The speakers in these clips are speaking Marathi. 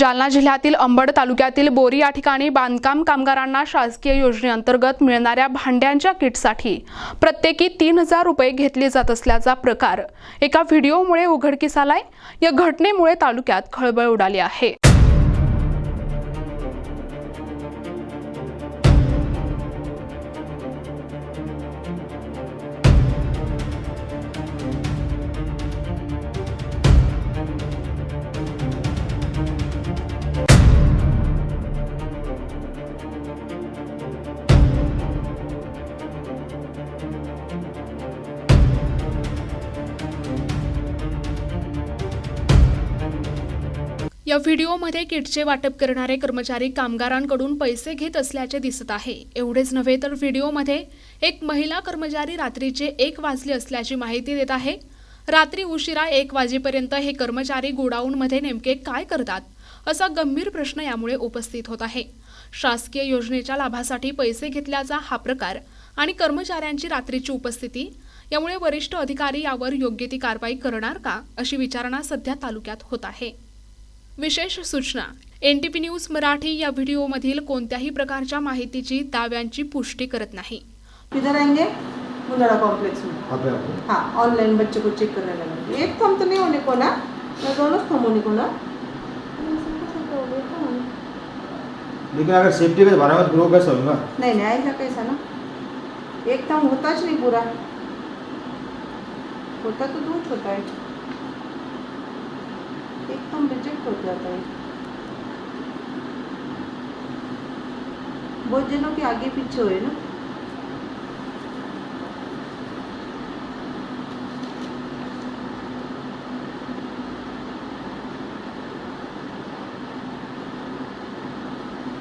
जालना जिल्ह्यातील अंबड तालुक्यातील बोरी या ठिकाणी बांधकाम कामगारांना शासकीय योजनेअंतर्गत मिळणाऱ्या भांड्यांच्या किटसाठी प्रत्येकी 3000 रुपये घेतले जात असल्याचा प्रकार एका व्हिडिओमुळे उघडकीस आलाय। या घटनेमुळे तालुक्यात खळबळ उडाली आहे। या व्हिडिओमध्ये किटचे वाटप करणारे कर्मचारी कामगारांकडून पैसे घेत असल्याचे दिसत आहे। एवढेच नव्हे तर व्हिडिओमध्ये एक महिला कर्मचारी रात्रीचे 1 वाजले असल्याची माहिती देत आहे। रात्री उशिरा 1 वाजेपर्यंत हे कर्मचारी गोडाऊनमध्ये नेमके काय करतात असा गंभीर प्रश्न यामुळे उपस्थित होत आहे। शासकीय योजनेच्या लाभासाठी पैसे घेतल्याचा हा प्रकार आणि कर्मचाऱ्यांची रात्रीची उपस्थिती यामुळे वरिष्ठ अधिकारी यावर योग्य ती कारवाई करणार का अशी विचारणा सध्या तालुक्यात होत आहे। विशेष सूचना, NTP न्यूज मराठी या व्हिडिओमधील कोणत्याही प्रकारच्या माहितीची दाव्यांची पुष्टी करत नाही। किधर आएंगे? मुंदड़ा कॉम्प्लेक्स में। हाँ, ऑनलाइन बच्चे को चेक करने लगे। एक थम तो नहीं होने को ना, मैं दोनों थम होने को ना। लेकिन अगर सेफ्टी का भरा मत ग्रो कैसा होगा? नहीं नहीं, ऐसा कैसा ना, एक थम होताच नहीं पूरा, होता तो दूर होता है, एकदम रिजेक्ट हो जाता है। बहुत जनों के आगे पीछे हुए ना।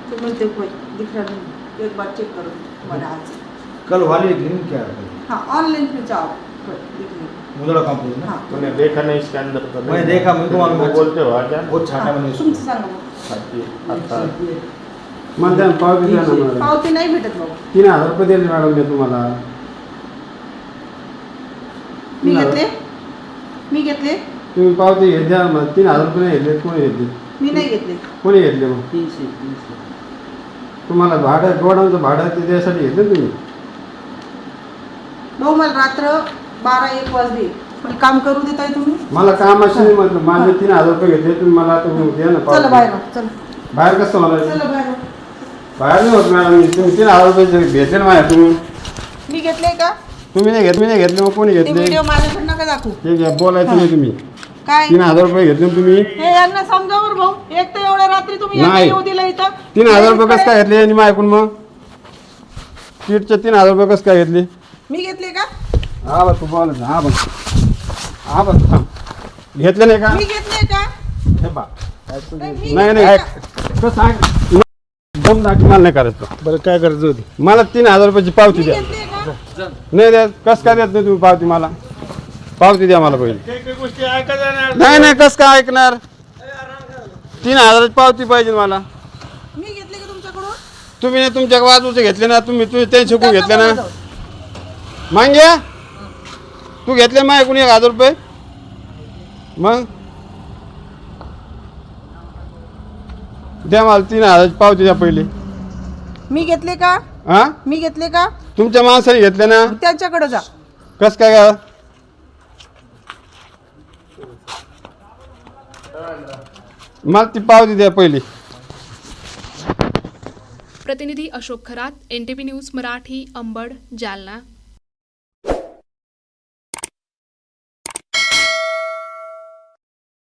तो मैं देखो दिख रहा नहीं, एक बार चेक करो हमारा हाथ से। कल वाली लिंक क्या है? हाँ, ऑनलाइन पे जाओ, दिख नहीं। मुंदड़ा कंपनी ना? हाँ, तूने देखा नहीं इसके अंदर तो मैंने देखा, मुझको मालूम है। बोलते हो आजा बहुत छाटा मैंने उसको। तुमसे सांगा मतदान पावती द्या ना मला. पावती नाही भेटत भाऊ। 3000 रुपये दिले मॅडम मी तुम्हाला. मी घेतले तुम्ही पावती घेत द्या मग. 3000 रुपये नाही घेतले. कोणी घेतले? मी नाही घेतले। कोणी घेतले मग? 300. तुम्हाला भाडं गोडाऊनचं भाडं ते द्यायसाठी घेतलं तुम्ही? भाऊ मला रात्र 12-1 वाजले, पण काम करू देताय तुम्ही? मला कामाशी नाही म्हटलं. माझे 3000 रुपये घेतले तुम्ही, मला तुम्ही द्या ना चला बाहेर पावती. चला बाहेर कसं मला? चला बाहेर। बाहेर नाही होत मॅडम. तुम्ही 3000 रुपये घेतले ना माझ्या. तुम्ही मी घेतले का? तुम्ही नाही घेतले. मी नाही घेतले. मग कोणी ते घेतले? व्हिडिओ माझ्याकडे नका दाखवू। ते घ्या, बोलायचं नाही तुम्ही. काय 3000 रुपये घेतले ना तुम्ही? हे यांना समजावर भाऊ, एक तर एवढ्या रात्री तुम्ही यांना नाही. येऊ दिलं इथं। 3000 रुपये कसं काय घेतले यांनी माझ्याकडून? मग किटचे 3000 रुपये कसं काय घेतले? मी घेतले का? हा बघ, तू बोल. हा बघ, हा बघ, घेतले नाही का? मी घेतले का? हे बा. मी नाही घेतले नाही, का? तो सांग. दम दाखी मला नाही करायचं. बरं काय करायचं होती? मला 3000 रुपयाची पावती मी द्या. घेतले का? नाही द्या. कसं काय देत नाही तुम्ही पावती मला? पावती द्या मला पहिले. काही गोष्टी ऐका जाणार नाही नाही, कसं काय ऐकणार? 3000ची पावती पाहिजे मला. मी घेतले का तुमच्याकडून? तुम्ही नाही तुमच्या बाजूचे घेतले ना, तुम्ही त्यांचे शिकून घेतले ना. जाऊ. मांग्या तू घेतले माझ्याकडून 1000 रुपये. मग द्या मला 3000ची पावती द्या पहिले. मी घेतले का? हा, मी घेतले का? तुमच्या माणसाने घेतले ना. त्यांच्याकडे जा। कस काय का? मला ती पावती द्या पहिली. प्रतिनिधी अशोक खरात, NTP न्यूज मराठी, अंबड, जालना।